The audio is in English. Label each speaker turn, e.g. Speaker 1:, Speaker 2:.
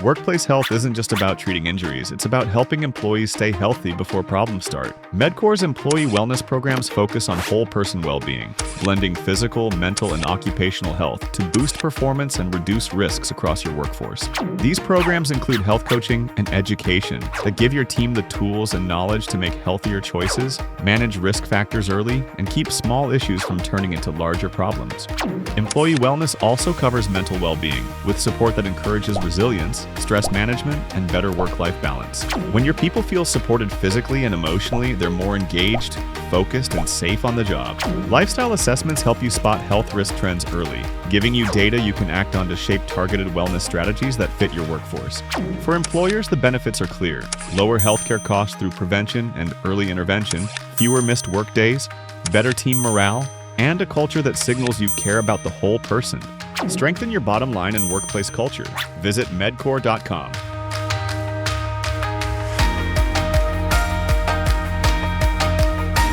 Speaker 1: Workplace health isn't just about treating injuries, it's about helping employees stay healthy before problems start. Medcor's employee wellness programs focus on whole person well-being, blending physical, mental, and occupational health to boost performance and reduce risks across your workforce. These programs include health coaching and education that give your team the tools and knowledge to make healthier choices, manage risk factors early, and keep small issues from turning into larger problems. Employee wellness also covers mental well-being, with support that encourages resilience, stress management, and better work-life balance. When your people feel supported physically and emotionally, they're more engaged, focused, and safe on the job. Lifestyle assessments help you spot health risk trends early, giving you data you can act on to shape targeted wellness strategies that fit your workforce. For employers, the benefits are clear: lower healthcare costs through prevention and early intervention, fewer missed work days, better team morale, and a culture that signals you care about the whole person. Strengthen your bottom line and workplace culture. Visit medcor.com.